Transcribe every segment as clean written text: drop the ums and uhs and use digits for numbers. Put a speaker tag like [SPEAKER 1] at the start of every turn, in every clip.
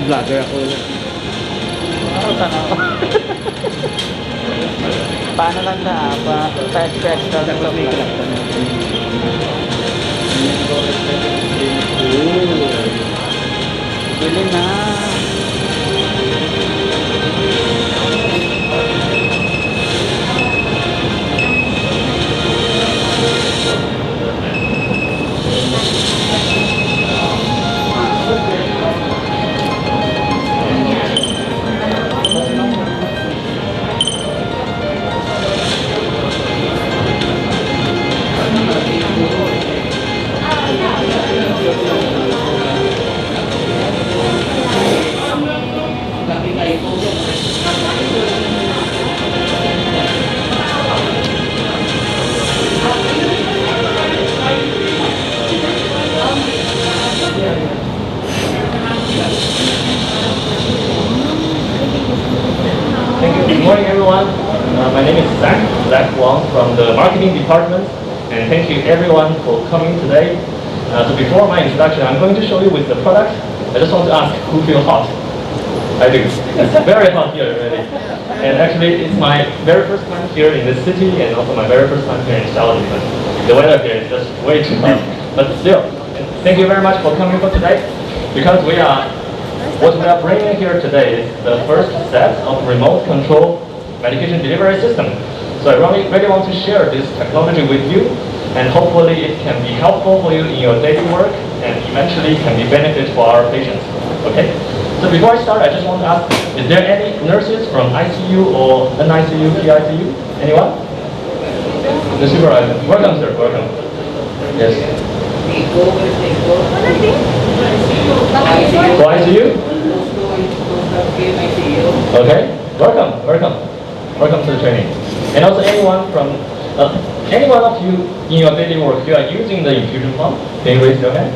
[SPEAKER 1] Vlogger ako.
[SPEAKER 2] Paano lang na? Pa-stretch daw ng lamig. Bili na.
[SPEAKER 3] Good morning, everyone. My name is Zach Wang from the marketing department, and thank you everyone for coming today. So before my introduction, I'm going to show you with the product. I just want to ask who feels hot? I do. It's very hot here already. And actually, it's my very first time here in this city, and also my very first time here in Shaolin. The weather here is just way too hot. But still, thank you very much for coming for today, because what we are bringing here today is the first set of remote control medication delivery system. So I really want to share this technology with you, and hopefully it can be helpful for you in your daily work, and eventually can be benefit for our patients. Okay? So before I start, I just want to ask, is there any nurses from ICU or NICU, PICU? Anyone? The supervisor. Welcome, sir. Welcome. Yes. For ICU? Okay. Welcome to the training. And also anyone of you in your daily work, you are using the infusion pump? Can you raise your hand?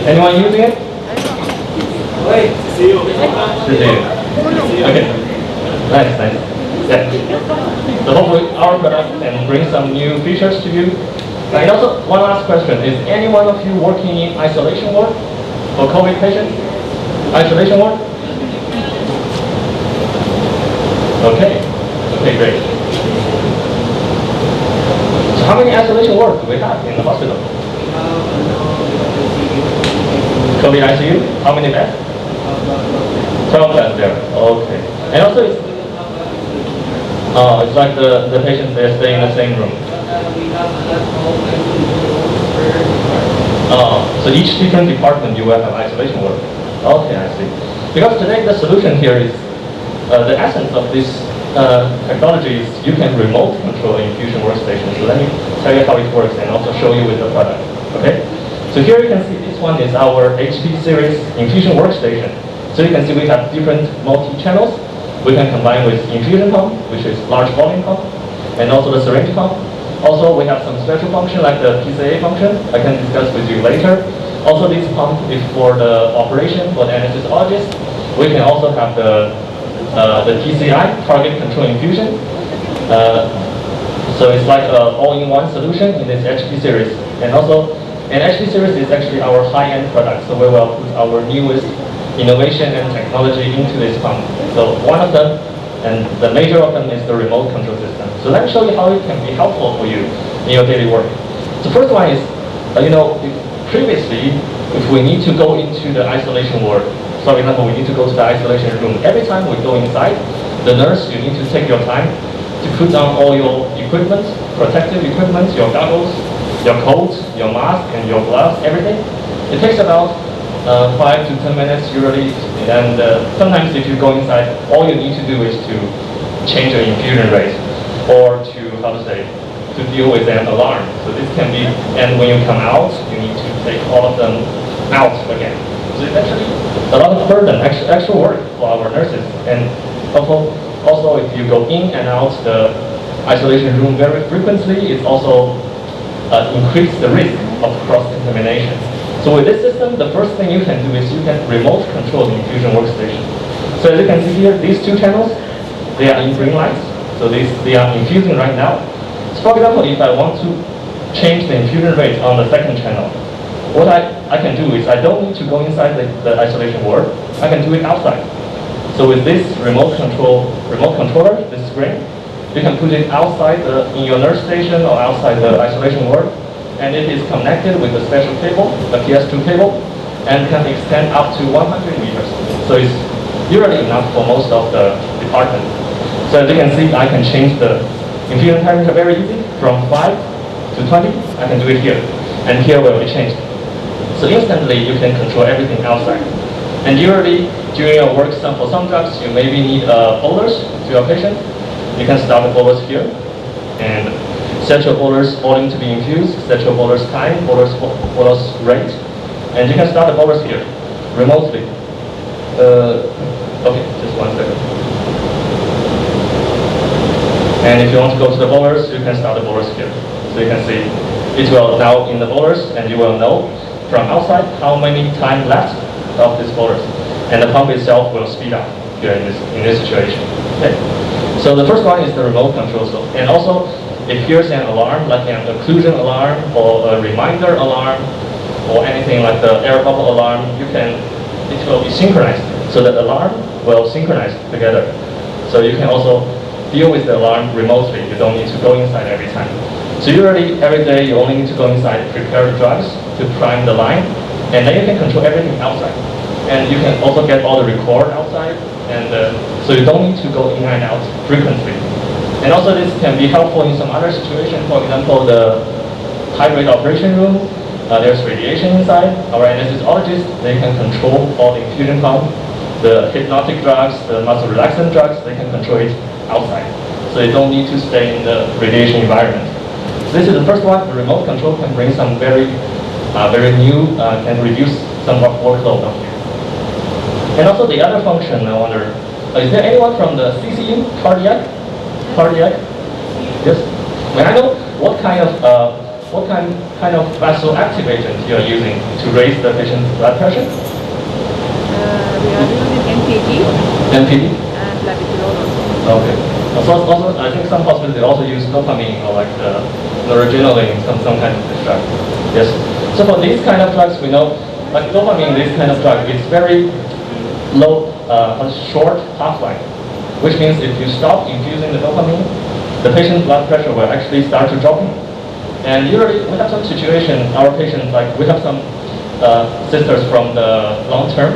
[SPEAKER 3] Anyone using it? Okay. Nice. Yeah. So hopefully our product can bring some new features to you. And also, one last question. Is any one of you working in isolation ward for COVID patients? Isolation ward? Okay, great. So how many isolation wards do we have in the hospital? COVID ICU? How many beds? 12 beds there. Okay. And also it's like the patients, they stay in the same room. So each different department you will have isolation ward. Okay, I see. Because today the solution here is, the essence of this technology is you can remote control infusion workstation. So let me tell you how it works and also show you with the product. Okay? So here you can see this one is our HP series infusion workstation. So you can see we have different multi-channels. We can combine with infusion pump, which is large volume pump, and also the syringe pump. Also, we have some special function like the PCA function. I can discuss with you later. Also, this pump is for the operation for the anesthesiologist. We can also have the TCI, target control infusion. So it's like an all-in-one solution in this HP series. And HP series is actually our high-end product. So we will put our newest innovation and technology into this pump. So one of them, and the major of them, is the remote control system. So let me show you how it can be helpful for you in your daily work. The first one is, previously, if we need to go into the isolation ward, so for example, we need to go to the isolation room. Every time we go inside, the nurse, you need to take your time to put down all your equipment, protective equipment, your goggles, your coat, your mask, and your gloves, everything. It takes about 5 to 10 minutes usually, and sometimes if you go inside, all you need to do is to change your infusion rate, or to deal with an alarm. So this can be, and when you come out, you need to take all of them out again. So it's actually a lot of burden, extra work for our nurses. And also if you go in and out the isolation room very frequently, it's also increase the risk of cross-contamination. So with this system, the first thing you can do is you can remote control the infusion workstation. So as you can see here, these two channels, they are in green lights. So they are infusing right now. So for example, if I want to change the infusion rate on the second channel, what I can do is I don't need to go inside the isolation ward. I can do it outside. So with this remote controller, this screen, you can put it outside in your nurse station or outside the isolation ward, and it is connected with a special cable, the PS2 cable, and can extend up to 100 meters. So it's usually enough for most of the department. So as you can see, I can change the infusion temperature very easy from 5 to 20. I can do it here, and here will be changed. So instantly, you can control everything outside. And usually, during your work, for some drugs, you maybe need bolus to your patient. You can start the bolus here, and set your bolus volume to be infused, set your bolus time, bolus rate, and you can start the bolus here, remotely. Okay, just 1 second. And if you want to go to the bolus, you can start the bolus here. So you can see it will now in the bolus, and you will know from outside how many time left of this bolus. And the pump itself will speed up here in this situation. Okay? So the first one is the remote control. So, and also, if here's an alarm, like an occlusion alarm or a reminder alarm or anything like the air bubble alarm, it will be synchronized. So the alarm will synchronize together. So you can also deal with the alarm remotely. You don't need to go inside every time. So usually every day you only need to go inside, prepare the drugs to prime the line, and then you can control everything outside. And you can also get all the record outside, and so you don't need to go in and out frequently. And also this can be helpful in some other situations. For example, the high-rate operation room, there's radiation inside. Our anesthesiologists, they can control all the infusion pump, the hypnotic drugs, the muscle relaxant drugs, they can control it outside. So you don't need to stay in the radiation environment. This is the first one. The remote control can bring some very new, can reduce some of workload of you. And also the other function, I wonder, is there anyone from the CCU, cardiac? Yes? May I know what kind of vasoactivator you are using to raise the patient's blood pressure?
[SPEAKER 2] We are using
[SPEAKER 3] NPD?
[SPEAKER 2] and labetalol also.
[SPEAKER 3] Okay. Also, I think some hospitals they also use dopamine or like noradrenaline, some kind of drug. Yes. So for these kind of drugs, we know, like dopamine, this kind of drug, it's very low, short half-life, which means if you stop infusing the dopamine, the patient's blood pressure will actually start to drop. And usually we have some situation, our patients, like we have some sisters from the long term,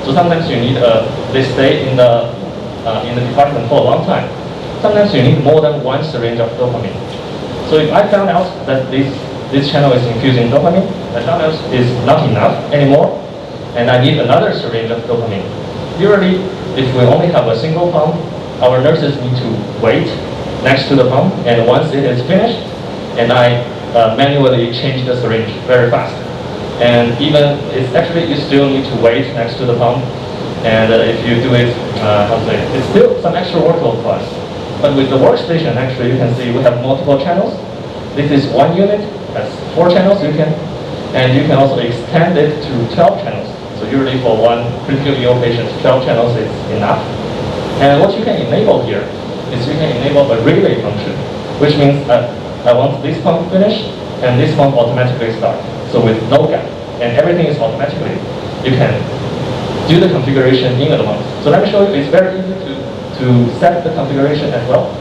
[SPEAKER 3] so sometimes you need, they stay in the department for a long time. Sometimes you need more than 1 syringe of dopamine. So if I found out that this channel is infusing dopamine, I found out it's not enough anymore, and I need another syringe of dopamine. Usually, if we only have a single pump, our nurses need to wait next to the pump, and once it is finished, and I manually change the syringe very fast. And even, you still need to wait next to the pump, and if you do it, it's still some extra workload for us. But with the workstation, actually, you can see we have multiple channels. This is 1 unit, has 4 channels, and you can also extend it to 12 channels. So usually for one critically ill patient, 12 channels is enough. And what you can enable here is you can enable a relay function, which means that I want this pump finished, and this pump automatically start. So with no gap, and everything is automatically, you can do the configuration in advance. So let me show you, it's very easy to set the configuration as well.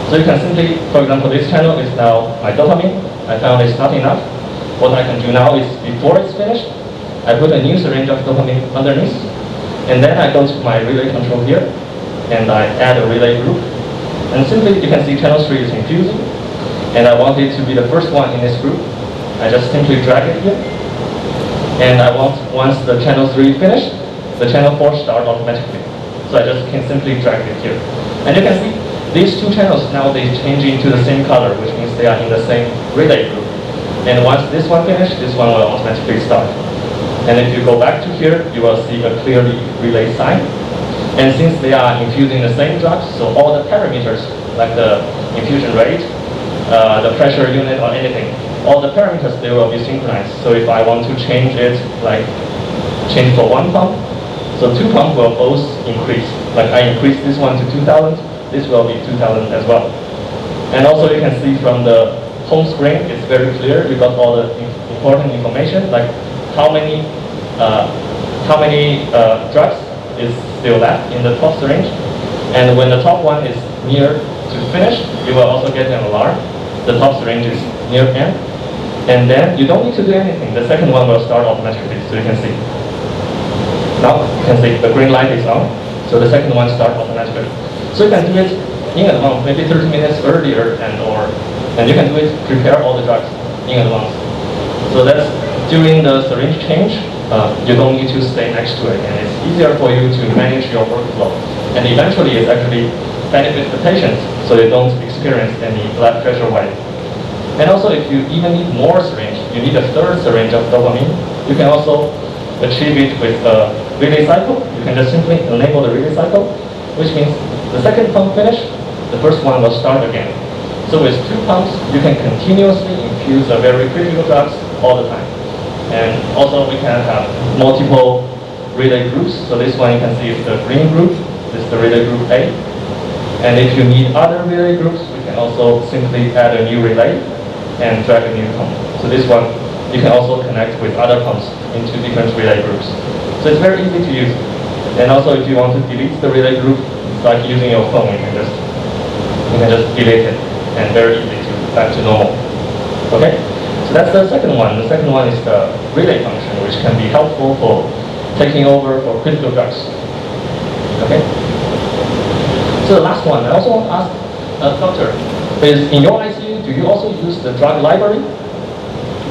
[SPEAKER 3] So you can simply, for example, this channel is now my dopamine. I found it's not enough. What I can do now is, before it's finished, I put a new syringe of dopamine underneath, and then I go to my relay control here, and I add a relay group. And simply, you can see channel 3 is infusing, and I want it to be the first one in this group. I just simply drag it here, and I want, once the channel 3 finished, the channel 4 start automatically. So I just can simply drag it here. And you can see, these 2 channels now, they change into the same color, which means they are in the same relay group. And once this one finished, this one will automatically start. And if you go back to here, you will see a clearly relay sign. And since they are infusing the same drugs, so all the parameters, like the infusion rate, the pressure unit or anything, all the parameters, they will be synchronized. So if I want to change it, like change for 1 pump, so 2 pumps will both increase. Like I increase this one to 2,000, this will be 2,000 as well. And also you can see from the home screen, it's very clear. You got all the important information, like how many drugs is still left in the top syringe. And when the top one is near to finish, you will also get an alarm. The top syringe is near end. And then you don't need to do anything. The second one will start automatically, so you can see. Now you can see the green light is on, so the second one starts automatically. So you can do it in advance, maybe 30 minutes earlier, and you can do it, prepare all the drugs in advance. So that's during the syringe change, you don't need to stay next to it, and it's easier for you to manage your workflow. And eventually it actually benefits the patients, so they don't experience any blood pressure wave. And also if you even need more syringe, you need a third syringe of dopamine, you can also achieve it with a relay cycle. You can just simply enable the relay cycle, which means the second pump finish, the first one will start again. So with 2 pumps, you can continuously infuse a very critical drugs all the time. And also we can have multiple relay groups. So this one you can see is the green group, this is the relay group A. And if you need other relay groups, we can also simply add a new relay and drag a new pump. So this one, you can also connect with other pumps into different relay groups. So it's very easy to use. And also if you want to delete the relay group, it's like using your phone, you can just delete it, and very easy to back to normal. Okay? So that's the second one. The second one is the relay function, which can be helpful for taking over for critical drugs. Okay? So the last one, I also want to ask doctor, is in your ICU, do you also use the drug library?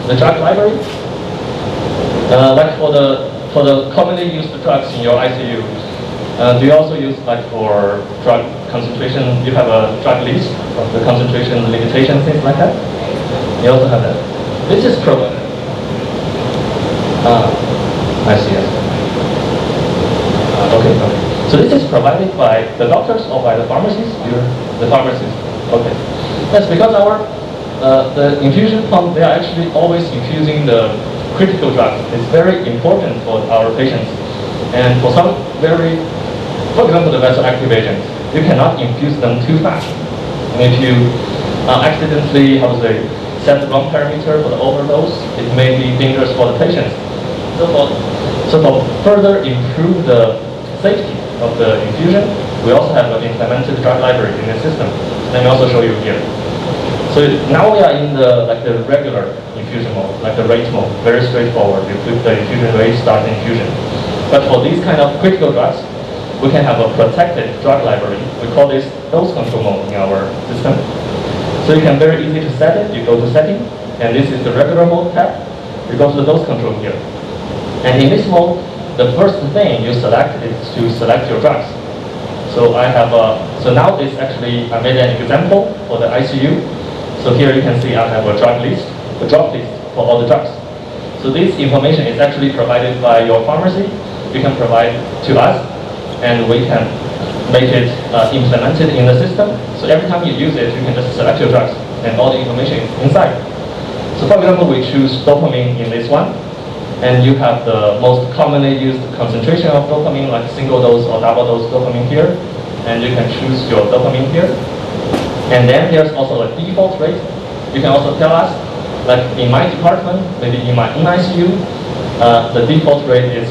[SPEAKER 3] The drug library? Like for the commonly used drugs in your ICU, do you also use, like for drug concentration, you have a drug list of the concentration limitation, things like that? You also have that. This is provided. I see. Okay. So this is provided by the doctors or by the pharmacists? The pharmacists. Okay. That's because the infusion pump, they are actually always infusing the critical drugs. It's very important for our patients. And for some for example, the vasoactive agents, you cannot infuse them too fast. And if you accidentally, set the wrong parameter for the overdose, it may be dangerous for the patients. So for further improve the safety of the infusion, we also have an implemented drug library in the system. Let me also show you here. So now we are in the regular infusion mode, like the rate mode, very straightforward. You put the infusion rate, start the infusion. But for these kind of critical drugs, we can have a protected drug library. We call this dose control mode in our system. So you can very easy to set it. You go to setting, and this is the regular mode tab. You go to the dose control here. And in this mode, the first thing you select is to select your drugs. So so now this actually, I made an example for the ICU. So here you can see I have a drug list, a drop list for all the drugs. So this information is actually provided by your pharmacy. You can provide to us, and we can make it implemented in the system. So every time you use it, you can just select your drugs, and all the information is inside. So for example, we choose dopamine in this one, and you have the most commonly used concentration of dopamine, like single dose or double dose dopamine here, and you can choose your dopamine here. And then there's also a default rate. You can also tell us, like in my department, maybe in my ICU, the default rate is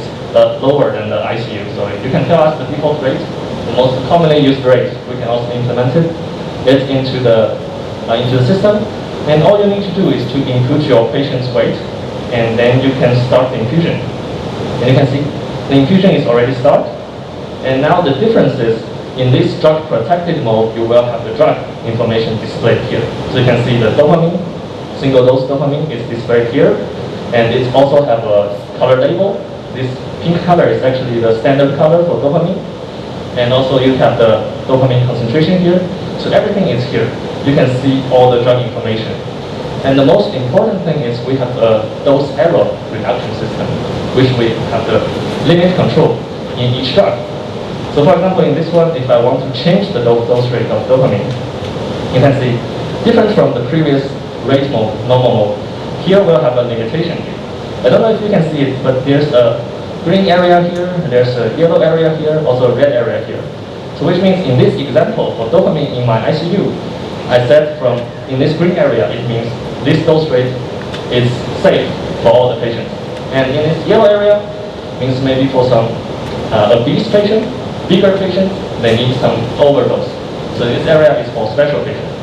[SPEAKER 3] lower than the ICU. So if you can tell us the default rate, the most commonly used rate, we can also implement it into the system. And all you need to do is to input your patient's weight, and then you can start the infusion. And you can see the infusion is already started. And now the difference is, in this drug protected mode, you will have the drug information displayed here. So you can see the dopamine, single dose dopamine is displayed here, and it also have a color label. This pink color is actually the standard color for dopamine. And also you have the dopamine concentration here. So everything is here. You can see all the drug information. And the most important thing is we have a dose error reduction system, which we have the limit control in each drug. So for example, in this one, if I want to change the dose rate of dopamine, you can see, different from the previous rate mode, normal mode, here we'll have a limitation here. I don't know if you can see it, but there's a green area here, there's a yellow area here, also a red area here. So which means in this example, for dopamine in my ICU, I said in this green area, it means this dose rate is safe for all the patients. And in this yellow area, means maybe for some obese patients, bigger patients, they need some overdose. So this area is for special patients.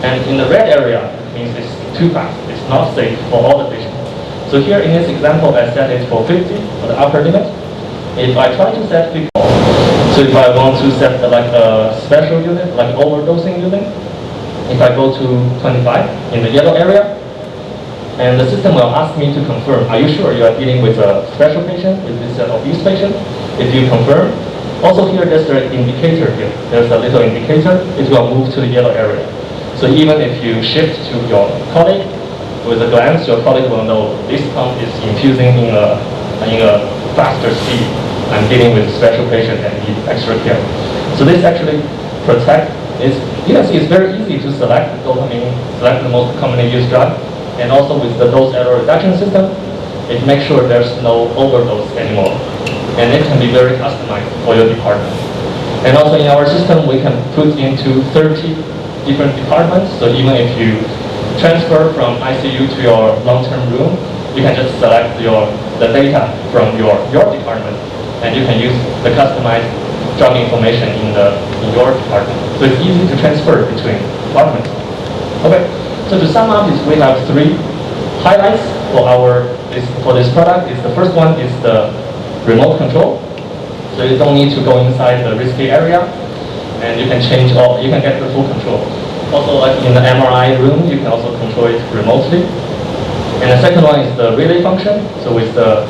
[SPEAKER 3] And in the red area, means it's too fast. It's not safe for all the patients. So here in this example, I set it for 50 for the upper limit. If I try to set 50, so if I want to set like a special unit, like overdosing unit, if I go to 25 in the yellow area, and the system will ask me to confirm, are you sure you are dealing with a special patient, with this obese patient? If you confirm, also here there's an indicator here. There's a little indicator, it will move to the yellow area. So even if you shift to your colleague, with a glance, your colleague will know this pump is infusing in a faster speed. I'm dealing with a special patient and need extra care. So this actually protects, you can see it's very easy to select dopamine, select the most commonly used drug, and also with the dose error reduction system, it makes sure there's no overdose anymore. And it can be very customized for your department. And also in our system, we can put into 30 different departments. So even if you transfer from ICU to your long-term room, you can just select the data from your department, and you can use the customized drug information in your department. So it's easy to transfer between departments. Okay. So to sum up, we have 3 highlights for this product. The first one is the remote control. So you don't need to go inside the risky area, and you can you can get the full control. Also, like in the MRI room, you can also control it remotely. And the second one is the relay function. So with the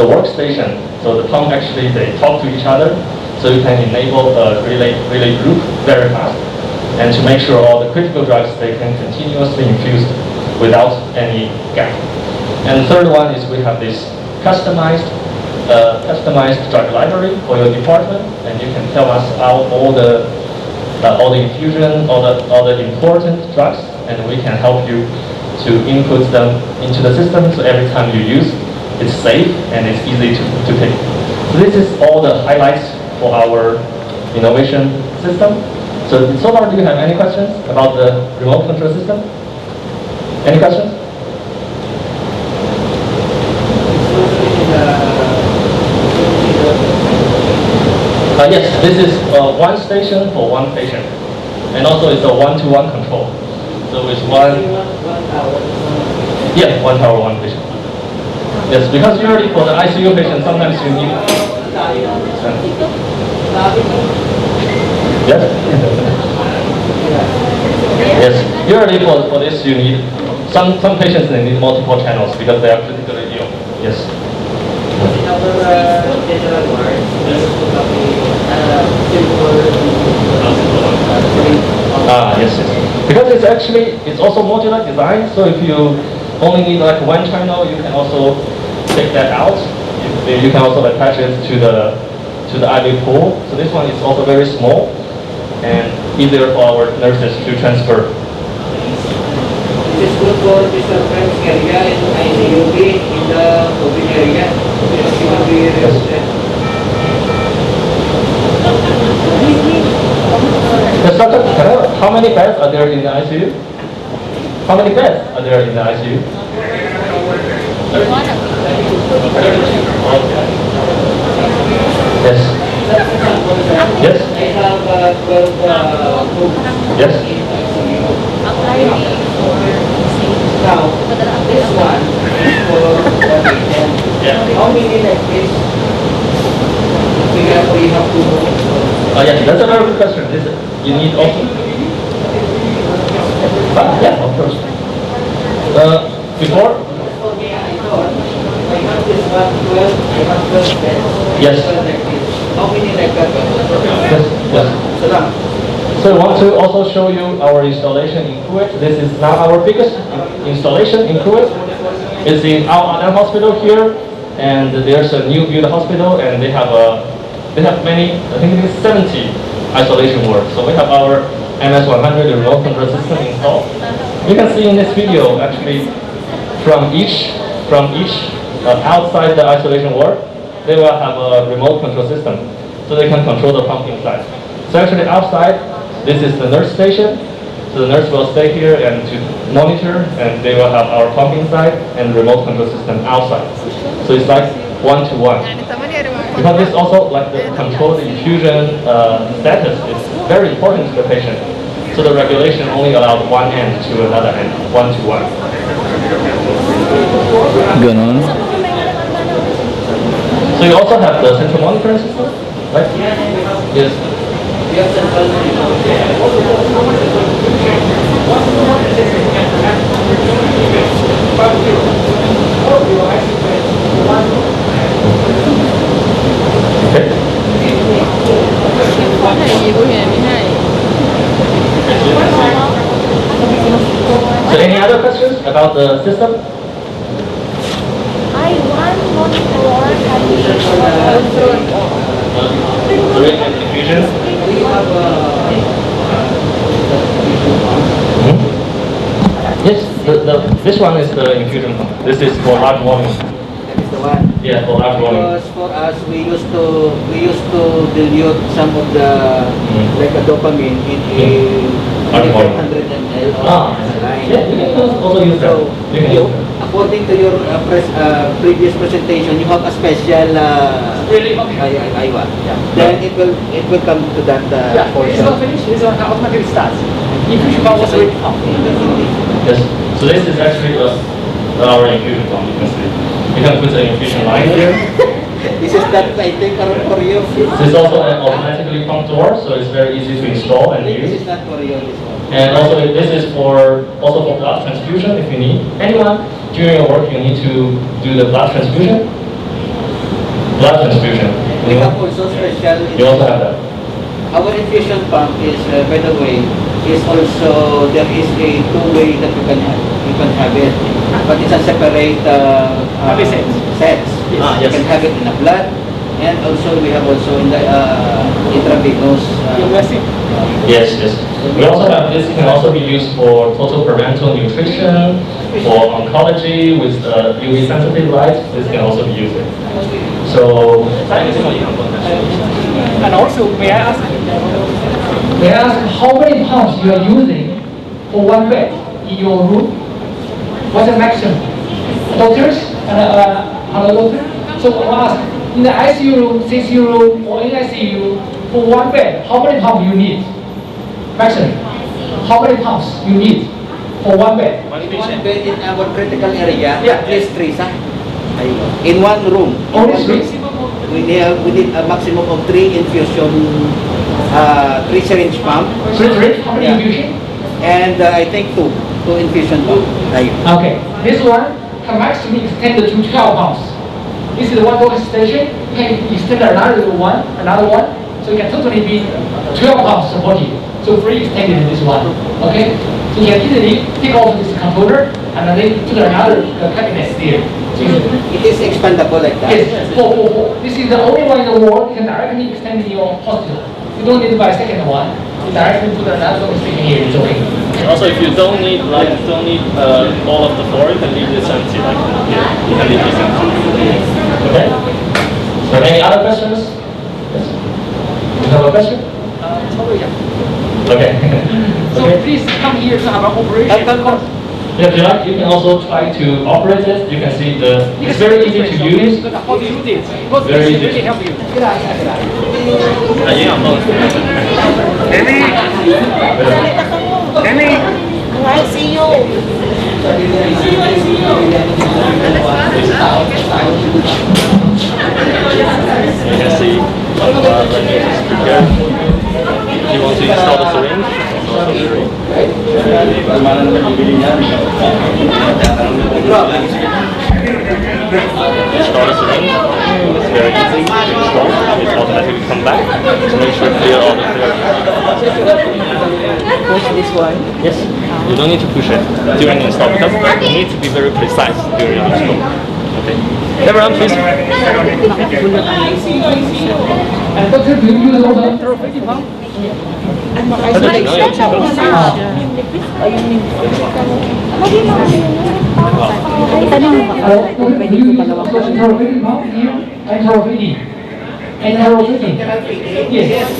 [SPEAKER 3] workstation, so the pump actually they talk to each other, so you can enable a relay group very fast. And to make sure all the critical drugs, they can continuously infuse without any gap. And the third one is we have this customized drug library for your department, and you can tell us all the infusion, all the important drugs, and we can help you to input them into the system, so every time you use, it's safe and it's easy to pick. So this is all the highlights for our innovation system. So far, do you have any questions about the remote control system? Any questions? Yes, this is one station for one patient. And also it's a one-to-one control. So it's one tower, one patient. Yes, because usually for the ICU patient, sometimes you need... Yes? Yes, usually for this you need, some patients they need multiple channels because they are critically ill. Yes. Yes. Because it's also modular design, so if you only need like one channel, you can also take that out. You can also attach it to the IV pool. So this one is also very small and easier for our nurses to transfer.
[SPEAKER 1] It's good for the surface area in ICU in the open area.
[SPEAKER 3] How many beds are there in the ICU? How many beds are there in the ICU? Yes. Yes. Yes.
[SPEAKER 1] Now, this one is for how many like this? We have to know.
[SPEAKER 3] Yes, that's a very good question. You need also. Yeah, of course. Before.
[SPEAKER 1] I have this one 12. I have 12 beds.
[SPEAKER 3] Yes.
[SPEAKER 1] How many like that?
[SPEAKER 3] Yes. Yes. So I want to also show you our installation in Kuwait. This is now our biggest installation in Kuwait. It's in Al Anan Hospital here, and there's a new build hospital, and they have many, I think it's 70 isolation wards. So we have our MS100 remote control system installed. You can see in this video actually from each outside the isolation ward, they will have a remote control system, so they can control the pump inside. So actually outside, this is the nurse station. So the nurse will stay here and to monitor, and they will have our pump inside and remote control system outside. So it's like one-to-one. Because this also like the control the infusion status is very important to the patient. So the regulation only allows one end to another end, one-to-one.
[SPEAKER 2] Ganon.
[SPEAKER 3] So you also have the central monitoring system, right? Yes. Okay. So any other questions about the system?
[SPEAKER 4] I want one more
[SPEAKER 3] Syringe and infusion? Yes, this one is the infusion pump. This is for large volume.
[SPEAKER 1] That is the one.
[SPEAKER 3] Yeah, for large volume.
[SPEAKER 1] Because for us, we used to dilute some of the like a dopamine in a
[SPEAKER 3] Large volume.
[SPEAKER 1] 100 ml
[SPEAKER 3] Ah,
[SPEAKER 1] line.
[SPEAKER 3] yeah, you can also use that.
[SPEAKER 1] So,
[SPEAKER 3] You can use that.
[SPEAKER 1] according to your previous presentation, you have a special Aiwa. Then it will come to that
[SPEAKER 5] It's
[SPEAKER 1] portion.
[SPEAKER 5] not finished, it's on automatic starts. Infusion pump was already pumped.
[SPEAKER 3] Yes. So this is actually our infusion pump. You can see. You can put an infusion line here.
[SPEAKER 1] This is that I think for you.
[SPEAKER 3] This is also an automatically pumped door, so it's very easy to install and
[SPEAKER 1] This
[SPEAKER 3] use.
[SPEAKER 1] is not for you. This one.
[SPEAKER 3] And also this is for blood transfusion if you need. Anyone during your work you need to do the blood transfusion. Blood transfusion.
[SPEAKER 1] We have also special.
[SPEAKER 3] You also have that.
[SPEAKER 1] Our infusion pump is, by the way, is also there is a two-way that you can have it, but it's a separate sets.
[SPEAKER 3] Ah,
[SPEAKER 1] You
[SPEAKER 3] yes.
[SPEAKER 1] can have it in the blood, and also we have also in the intravenous.
[SPEAKER 3] Yes, yes. We also have this can also be used for total parental nutrition, for oncology with UV sensitive light. This can also be used. So,
[SPEAKER 5] And also, may I ask how many pumps you are using for one bed in your room? What's the maximum? Doctors? Hello, doctor? So I ask, in the ICU room, CCU room, or in ICU, for one bed, how many pumps you need? Maximum. How many pumps you need for one bed?
[SPEAKER 1] One bed in our critical area,
[SPEAKER 5] Yeah.
[SPEAKER 1] at least three, sir. In one room. In
[SPEAKER 5] Only
[SPEAKER 1] one
[SPEAKER 5] three?
[SPEAKER 1] room, we need a maximum of 3 infusion, 3 syringe pump,
[SPEAKER 5] Three? How many
[SPEAKER 1] Yeah.
[SPEAKER 5] infusion?
[SPEAKER 1] and I think 2 infusion pump.
[SPEAKER 5] Okay, this one can maximum extend to 12 pumps. This is one docking station, you can extend another one, so you can totally be 12 pumps supported. So free extended in this one, okay? So you can easily take off this controller and then put another cabinet there. So
[SPEAKER 1] It is expandable like that.
[SPEAKER 5] yes, four. This is the only one in the world you can directly extend in your hospital. You don't need to buy a second one. You directly put another docking station here, it's okay.
[SPEAKER 3] also if you don't need all of the floor, you can leave this empty. Like here, you can leave this empty. Okay. So any other questions? Yes. You have a question? Okay.
[SPEAKER 5] So
[SPEAKER 3] Okay.
[SPEAKER 5] please come here to have an operation.
[SPEAKER 3] If you like, you can also try to operate it. You can see it's very easy to use.
[SPEAKER 5] How do you do this? Because
[SPEAKER 3] Very
[SPEAKER 5] this
[SPEAKER 3] easy.
[SPEAKER 5] really help you.
[SPEAKER 3] You can see, let me just prepare. If you want to install the syringe, install the syringe. Install the syringe. It's very easy to install. It automatically come back. So make sure to clear all the
[SPEAKER 2] Push this one.
[SPEAKER 3] Yes. You don't need to push it during the install because you need to be very precise during your install. Okay. Everyone, please.
[SPEAKER 5] And doctor, do you use also enteropathy pump?
[SPEAKER 4] Tanong mo ba?
[SPEAKER 5] Do you use also enteropathy pump here? Enteropathy. And rotating. Yes.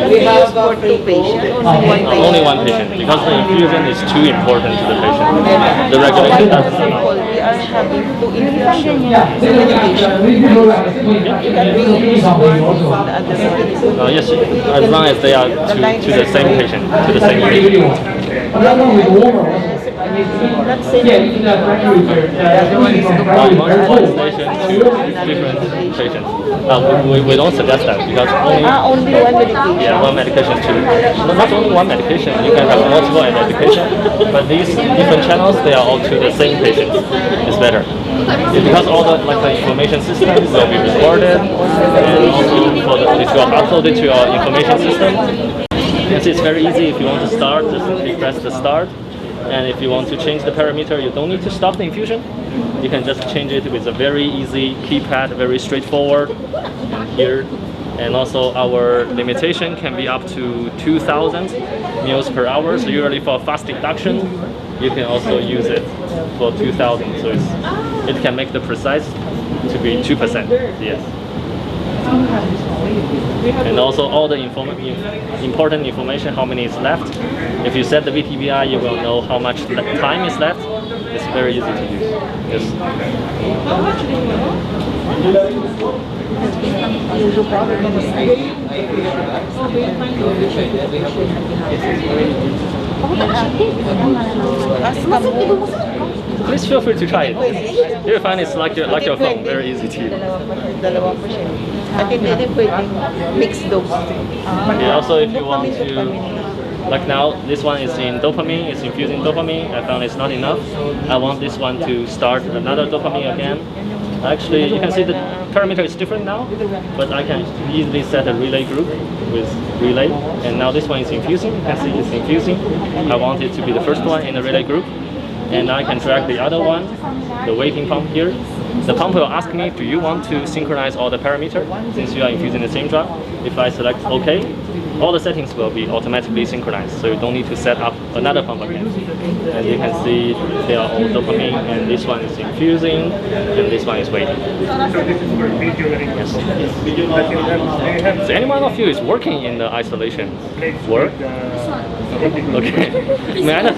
[SPEAKER 1] We have
[SPEAKER 2] For two patients.
[SPEAKER 3] Only one patient, because the infusion is too important to the patient. The regulation
[SPEAKER 2] For
[SPEAKER 3] doesn't
[SPEAKER 2] example,
[SPEAKER 3] allow.
[SPEAKER 2] we are having two infusions.
[SPEAKER 5] Yeah,
[SPEAKER 2] So medication. You can really use one from the other one.
[SPEAKER 3] Yes, as long as they are to the same patient, to the same patient.
[SPEAKER 5] Another one with warmer also.
[SPEAKER 2] Let's say
[SPEAKER 5] Yeah, it's a primary care.
[SPEAKER 2] the other one is to
[SPEAKER 3] One station, two different patients. We don't suggest that because
[SPEAKER 2] only one medication.
[SPEAKER 3] yeah, one medication too. Not only one medication, you can have multiple medication, but these different channels, they are all to the same patient. It's better. It's because all the information systems will be recorded, and also it will upload it to your information system. Yes, it's very easy. If you want to start, just simply press the start. And if you want to change the parameter, you don't need to stop the infusion. You can just change it with a very easy keypad, very straightforward. And here, and also our limitation can be up to 2,000 mL per hour. So usually for fast induction, you can also use it for 2,000. So it can make the precise to be 2%. Yes. And also all the important information, how many is left. If you set the VTBI, you will know how much time is left. It's very easy to use. Yes. Please feel free to try it. You'll find it's like your phone, very easy to use.
[SPEAKER 2] Dalawang portion. At hindi din pwedeng mixed dose.
[SPEAKER 3] Yeah, also if you want to, like now, this one is in dopamine, it's infusing dopamine. I found it's not enough. I want this one to start another dopamine again. Actually, you can see the parameter is different now, but I can easily set a relay group with relay. And now this one is infusing. You can see it's infusing. I want it to be the first one in the relay group. And I can drag the other one, the waiting pump here. The pump will ask me, do you want to synchronize all the parameters since you are infusing the same drug? If I select OK, all the settings will be automatically synchronized, so you don't need to set up another pump again. And you can see they are all dopamine, and this one is infusing, and this one is waiting. Yes. So any one of you is working in the isolation work? Okay. May I know?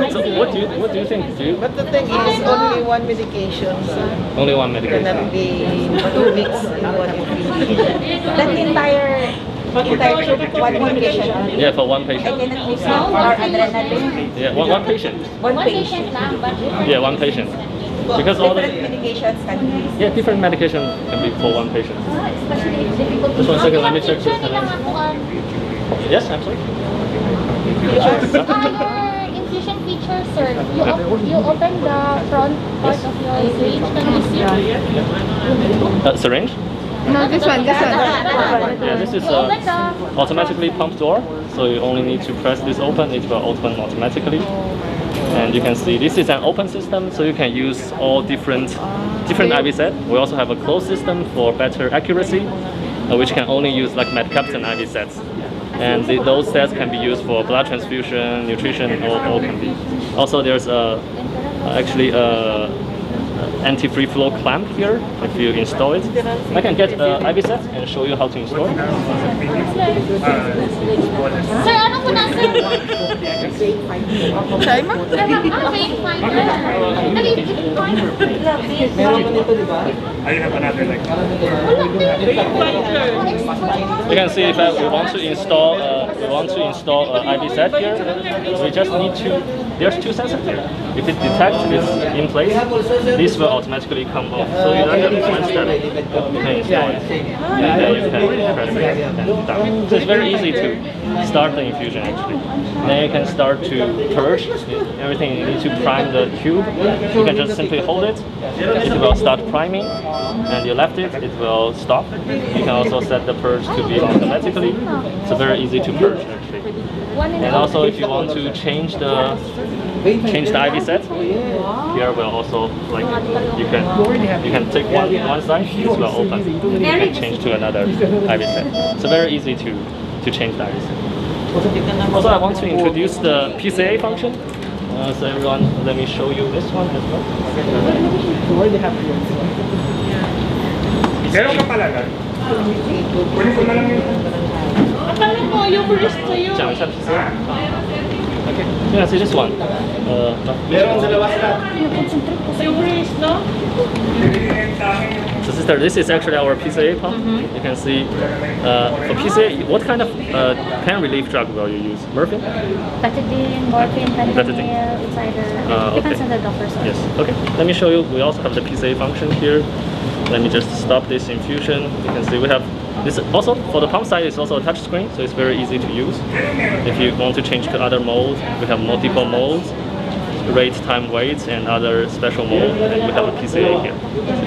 [SPEAKER 3] So what do you think?
[SPEAKER 2] But the thing is, only one medication. So
[SPEAKER 3] Only one medication.
[SPEAKER 2] cannot be 2 weeks in one infusion.
[SPEAKER 4] That entire one medication.
[SPEAKER 3] Yeah, for one patient.
[SPEAKER 4] I cannot use or adrenaline.
[SPEAKER 3] Yeah, one patient.
[SPEAKER 4] One patient lang, but
[SPEAKER 3] Yeah, one patient. Because all the
[SPEAKER 4] different medications can be.
[SPEAKER 3] different medication can be for one patient.
[SPEAKER 4] Especially it's difficult.
[SPEAKER 3] Just 1 second, let me check this.
[SPEAKER 4] Picture nila nga po ang
[SPEAKER 3] Yes, I'm sorry.
[SPEAKER 4] your infusion feature, sir. You open the front part of your syringe. Can you see?
[SPEAKER 3] Syringe?
[SPEAKER 4] No, this one.
[SPEAKER 3] Yeah, this is
[SPEAKER 4] You open the
[SPEAKER 3] automatically pump door, so you only need to press this open, it will open automatically. And you can see this is an open system, so you can use all different IV sets. We also have a closed system for better accuracy, which can only use like Medcaptain IV sets. And those sets can be used for blood transfusion, nutrition, all can be. Also, there's actually a anti-free flow clamp here. If you install it, I can get IV set and show you how to install it.
[SPEAKER 4] Sir, ano po na, sir?
[SPEAKER 2] Try mo?
[SPEAKER 4] Vein finder.
[SPEAKER 3] You can see if we want to install IV set here, we just need to. There's 2 sensors here. If it detects it's in place, this will automatically come off. So you don't have to press that. You can install it, and then you can press it and down. So it's very easy to start the infusion actually. Then you can start to purge everything. You need to prime the tube. You can just simply hold it. It will start priming, and you left it, it will stop. You can also set the purge to be automatically. So very easy to purge actually. And also if you want to change the IV set, here will also like you can take one side, this will open. You can change to another IV set. So very easy to change the IV set. Also I want to introduce the PCA function. So everyone, let me show you this one as well.
[SPEAKER 6] Meron ka pala na? Kunin ko na lang yun.
[SPEAKER 4] Akala mo, yung wrist sa'yo.
[SPEAKER 3] 讲一下 PCA. Okay. You can see this one.
[SPEAKER 6] Meron dalawa sila.
[SPEAKER 4] Yung wrist, no?
[SPEAKER 3] So sister, this is actually our PCA pump. You can see for PCA, what kind of pain relief drug will you use? Morphine?
[SPEAKER 4] Betadine, morphine,
[SPEAKER 3] Betadine.
[SPEAKER 4] fentanyl, it's either,
[SPEAKER 3] Okay.
[SPEAKER 4] depends on the doctor's order.
[SPEAKER 3] Yes. Okay. Let me show you. We also have the PCA function here. Let me just stop this infusion. You can see we have this also for the pump side. It's also a touch screen, so it's very easy to use. If you want to change to other modes, we have multiple modes, rate, time, weights, and other special mode. And we have a PCA here.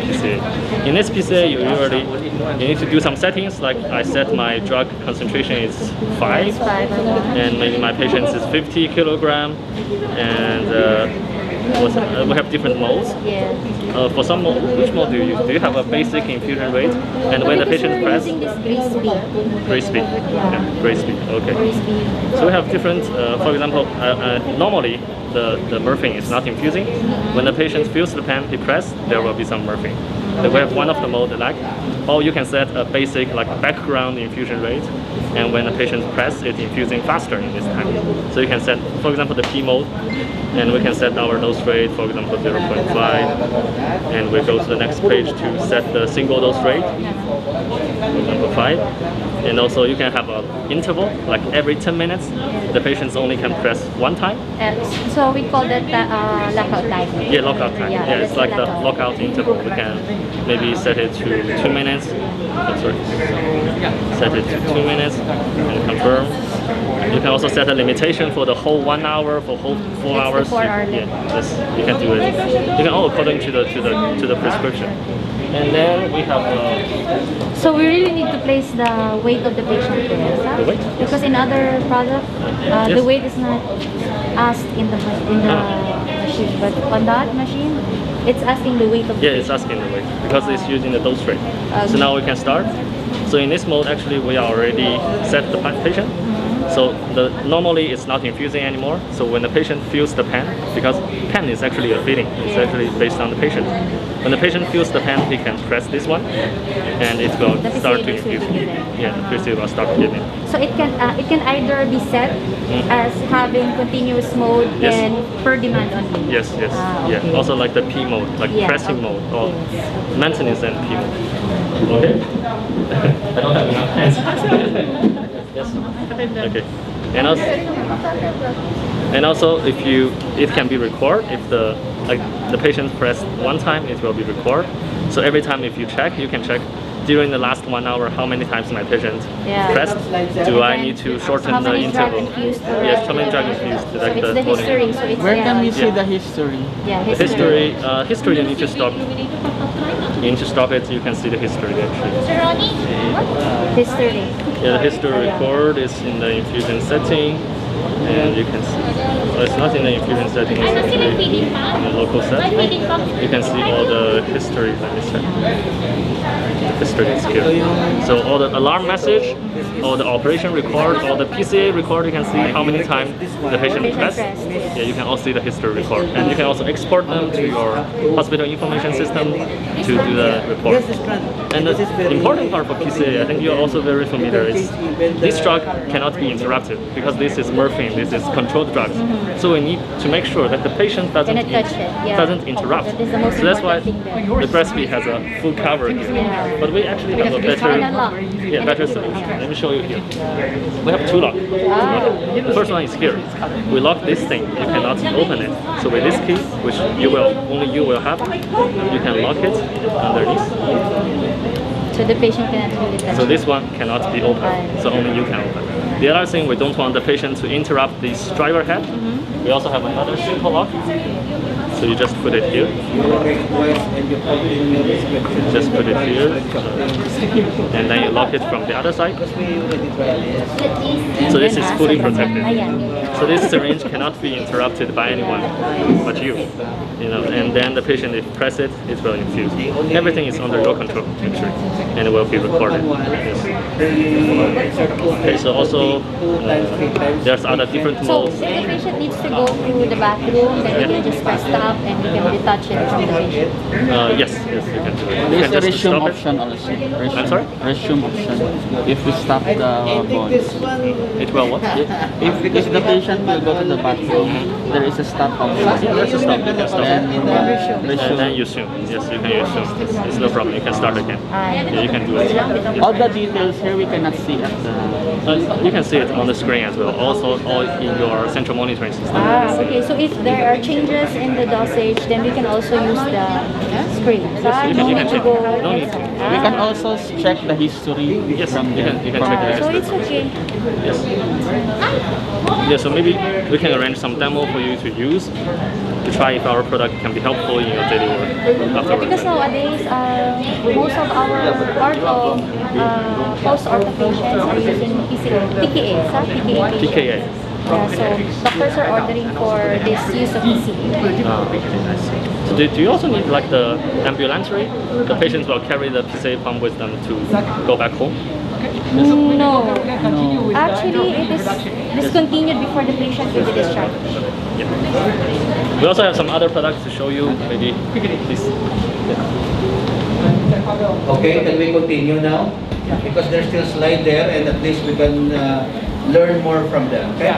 [SPEAKER 3] PCA. In this PCA, you need to do some settings. Like I set my drug concentration is 5,
[SPEAKER 4] It's 5 or 1.
[SPEAKER 3] and maybe my patient's is 50 kilogram, and we have different modes.
[SPEAKER 4] Yeah.
[SPEAKER 3] For some mode, which mode do you use? Do you have a basic infusion rate? And when the patient
[SPEAKER 4] We're
[SPEAKER 3] press,
[SPEAKER 4] using this grace speed.
[SPEAKER 3] grace speed. Okay, grace speed. Okay.
[SPEAKER 4] Grace speed.
[SPEAKER 3] So we have different. For example, normally the morphine is not infusing. When the patient feels the pen, he press, there will be some morphine. So we have one of the mode like, or you can set a basic like background infusion rate, and when the patient press, it's infusing faster in this time. So you can set, for example, the P mode, and we can set our dose rate, for example, 0.5, and we go to the next page to set the single dose rate, for example, 5. And also you can have an interval, like every 10 minutes, the patients only can press one time.
[SPEAKER 4] So we call that lockout time.
[SPEAKER 3] Yeah, lockout time. Yeah,
[SPEAKER 4] that's
[SPEAKER 3] it's like the lockout interval. We can maybe set it to 2 minutes. Oh, sorry. Set it to 2 minutes and confirm. You can also set a limitation for the whole 1 hour, for whole 4 hours.
[SPEAKER 4] It's the 4 hour
[SPEAKER 3] Yeah, yes, you can do it. You can all according to the prescription. And then we have
[SPEAKER 4] So we really need to place the weight of the patient there, huh?
[SPEAKER 3] The weight?
[SPEAKER 4] Because in other products,
[SPEAKER 3] Yes.
[SPEAKER 4] the weight is not asked in the machine, but on that machine, it's asking the weight of the
[SPEAKER 3] yeah, it's asking the weight because it's using the dose rate. So
[SPEAKER 4] Okay.
[SPEAKER 3] now we can start. So in this mode, actually, we already set the patient. So normally it's not infusing anymore. So when the patient feels the pen, because pen is actually a feeling, it's actually based on the patient. When the patient feels the pen, he can press this one, and it will
[SPEAKER 4] The
[SPEAKER 3] start to
[SPEAKER 4] PCA will
[SPEAKER 3] infuse.
[SPEAKER 4] give it.
[SPEAKER 3] Yeah, the PCA will start giving.
[SPEAKER 4] So it can either be set as having continuous mode
[SPEAKER 3] Yes.
[SPEAKER 4] and per demand only.
[SPEAKER 3] Yes, yes,
[SPEAKER 4] Okay.
[SPEAKER 3] yeah. Also like the P mode, like
[SPEAKER 4] Yeah,
[SPEAKER 3] pressing
[SPEAKER 4] okay.
[SPEAKER 3] mode or
[SPEAKER 4] Yes.
[SPEAKER 3] maintenance and P mode. Okay. I don't have enough hands. Yes. Okay. And also if it can be recorded if the patient press one time, it will be recorded. So every time if you check, you can check during the last 1 hour how many times my patient
[SPEAKER 4] Yeah.
[SPEAKER 3] pressed. Do I need to shorten
[SPEAKER 4] How
[SPEAKER 3] the
[SPEAKER 4] many drug
[SPEAKER 3] interval?
[SPEAKER 4] infused
[SPEAKER 3] Yes,
[SPEAKER 4] already?
[SPEAKER 3] how many drug infused?
[SPEAKER 4] So
[SPEAKER 3] Like
[SPEAKER 4] it's the
[SPEAKER 3] voting.
[SPEAKER 4] history. So it's
[SPEAKER 1] Where can we see
[SPEAKER 3] Yeah.
[SPEAKER 1] the history?
[SPEAKER 4] Yeah,
[SPEAKER 3] The history you need to stop. You need to stop it. You can see the history actually.
[SPEAKER 4] Sir Ronnie, history.
[SPEAKER 3] Yeah, the history record is in the infusion setting, and you can see. Well, it's not in the infusion setting. It's actually in the local set. You can see all the history. Let me check. The history is here. So all the alarm message, all the operation record, all the PCA record. You can see how many times the patient pressed. Yeah, you can all see the history record, and you can also export them to your hospital information system to do the report. And the important part for PCA, I think you're also very familiar, is this drug cannot be interrupted because this is morphine, this is controlled drug. So we need to make sure that the patient doesn't
[SPEAKER 4] Cannot touch it, yeah.
[SPEAKER 3] doesn't interrupt.
[SPEAKER 4] That is the most
[SPEAKER 3] So that's why
[SPEAKER 4] important thing there.
[SPEAKER 3] the breast feed has a full cover here.
[SPEAKER 4] Yeah.
[SPEAKER 3] But we actually have a better,
[SPEAKER 4] Unlock.
[SPEAKER 3] better solution. Let me show you here. We have 2 locks. The first one is here. We lock this thing. You cannot open it. So with this key, which only you will have, you can lock it underneath.
[SPEAKER 4] So the patient cannot really touch
[SPEAKER 3] So
[SPEAKER 4] it.
[SPEAKER 3] this one cannot be opened. So only you can open. The other thing, we don't want the patient to interrupt this driver head. We also have another simple lock. So you just put it here. Just put it here. And then you lock it from the other side. So this is fully protected. So this syringe cannot be interrupted by anyone but you. And then the patient, if press it, it will infuse. Everything is under your control, actually, and it will be recorded. Yes. Okay, so also there's other different
[SPEAKER 4] So
[SPEAKER 3] modes.
[SPEAKER 4] if the patient needs to go to the bathroom, then you can just press stop
[SPEAKER 7] stop and you can detach it from the patient.
[SPEAKER 3] Yes, you can do it. You
[SPEAKER 8] There's
[SPEAKER 3] can
[SPEAKER 8] a
[SPEAKER 3] just
[SPEAKER 8] resume
[SPEAKER 3] stop it.
[SPEAKER 8] option also.
[SPEAKER 3] I'm sorry?
[SPEAKER 8] Resume option. If we stop the bond.
[SPEAKER 3] It will what?
[SPEAKER 8] If the patient will go to the bathroom, there is a stop option.
[SPEAKER 3] Yeah, there's a stop. You can stop
[SPEAKER 8] Then
[SPEAKER 3] it. And
[SPEAKER 8] resume.
[SPEAKER 3] then you zoom. Yes, you can use zoom. It's no problem. You can start again. Yeah, you can do it.
[SPEAKER 8] All the details here we cannot see at the.
[SPEAKER 3] You can see it on the screen as well. Also, all in your central monitoring system.
[SPEAKER 7] Okay, so if there are changes in the dosage, then we can also use the screen. So
[SPEAKER 3] You
[SPEAKER 7] no
[SPEAKER 3] can
[SPEAKER 7] need to
[SPEAKER 3] check.
[SPEAKER 7] go.
[SPEAKER 3] No need to.
[SPEAKER 8] We can also check the history
[SPEAKER 3] Yes,
[SPEAKER 8] from
[SPEAKER 3] you
[SPEAKER 8] there.
[SPEAKER 3] can check the
[SPEAKER 7] So
[SPEAKER 3] history.
[SPEAKER 7] it's okay.
[SPEAKER 3] Yes. Yeah, so maybe we can arrange some demo for you to use to try if our product can be helpful in your daily work afterwards.
[SPEAKER 7] Because nowadays, most of our ortho, post-ortho patients are using PKA, PKA.
[SPEAKER 3] TKA.
[SPEAKER 7] Yeah, so doctors are ordering for this use of PCA.
[SPEAKER 3] I see. So do you also need like the ambulatory? The patients will carry the PCA pump with them to go back home?
[SPEAKER 7] No.
[SPEAKER 5] Continue with the
[SPEAKER 7] Actually, it is discontinued before the patient will be discharged.
[SPEAKER 3] Yeah. We also have some other products to show you. Maybe please.
[SPEAKER 1] Okay, can we continue now? Because there's still slide there, and at least we can learn more from them. Okay?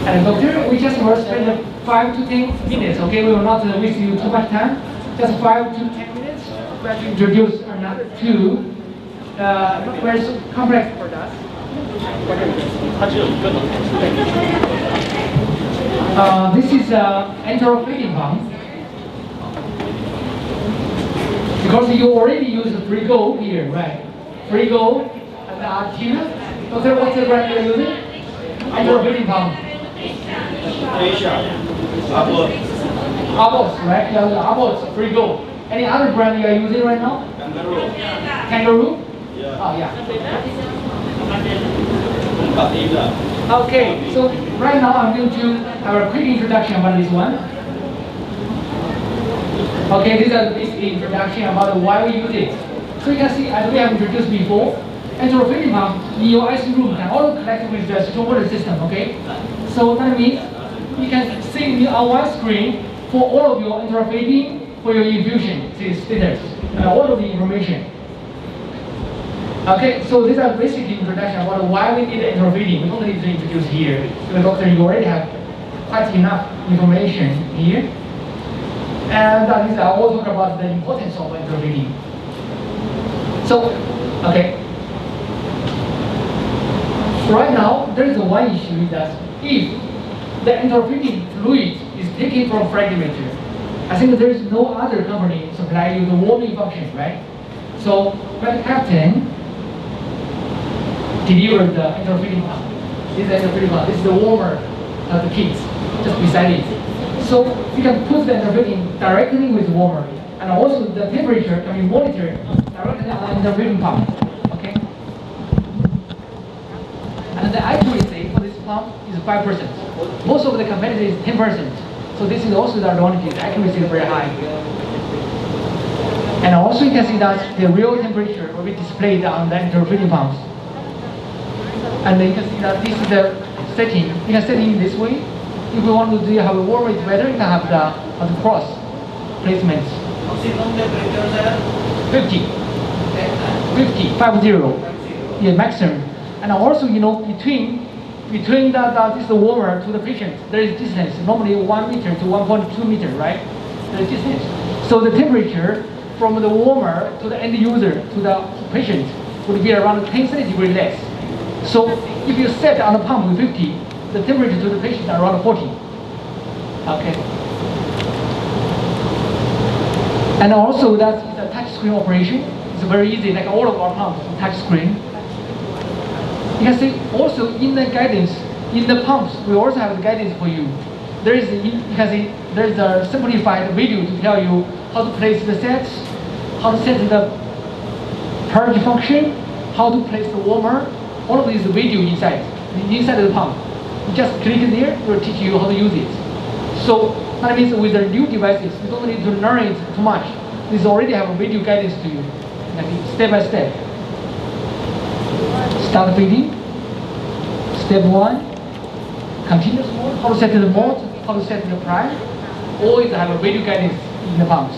[SPEAKER 5] And doctor, we just will spend 5 to 10 minutes, okay? We will not waste you too much time. Just 5 to 10 minutes. We have to introduce another two very complex products. This is enteral feeding pump. Because you already use Frigo here, right? Frigo and Artina. Doctor, what's the brand you're using? Enteral feeding pump. Abos, right? You have the Abos, Frigo. Any other brand you are using right now? Kangaroo? Yeah. Oh, yeah. Okay, so right now I'm going to have a quick introduction about this one. Okay, this is a basic introduction about why we use it. So you can see, as we have introduced before, enteral feeding pump in your ICU room can auto connect with the stormwater system, okay? So that means you can see on one screen for all of your enteral feeding, for your infusion status, and all of the information. Okay, so these are basic introduction about why we need enteral feeding. We don't need to introduce here. The doctor, you already have quite enough information here. And that is, I will talk about the importance of enteral feeding. So, okay. Right now, there is one issue that if the enteral feeding fluid is taken from fragmenter, I think there is no other company supply you the warming function, right? So, Medcaptain delivered the enteral feeding pump. This is the enteral feeding pump. This is the warmer of the kits, just beside it. So you can put the enteral feeding directly with warmer, and also the temperature can be monitored directly on the enteral feeding pump. Okay. And the accuracy for this pump is 5%. Most of the competitors is 10%. So this is also the advantage. The accuracy is very high. And also you can see that the real temperature will be displayed on the enteral feeding pumps. And then you can see that this is the setting. You can set it in this way. If you want to do have a warm it better, you can have the cross placements. 50. 50. Yeah, maximum. And also, you know, between this warmer to the patient, there is distance. Normally 1 meter to 1.2 meter, right? There is distance. So the temperature from the warmer to the end user to the patient would be around 10 centigrade less. So if you set on the pump with 50, the temperature to the patient are around 40. Okay. And also that's a touch screen operation. It's very easy, like all of our pumps, touch screen. You can see also in the guidance, in the pumps, we also have the guidance for you. There is, you can see, there is a simplified video to tell you how to place the sets, how to set the purge function, how to place the warmer. All of this video inside of the pump. You just click it there, it will teach you how to use it. So that means with the new devices, you don't need to learn it too much. This already have a video guidance to you, like step by step. Start feeding. Step 1, continuous mode, how to set the mode, how to set the prime. always have a radio guidance in the pumps.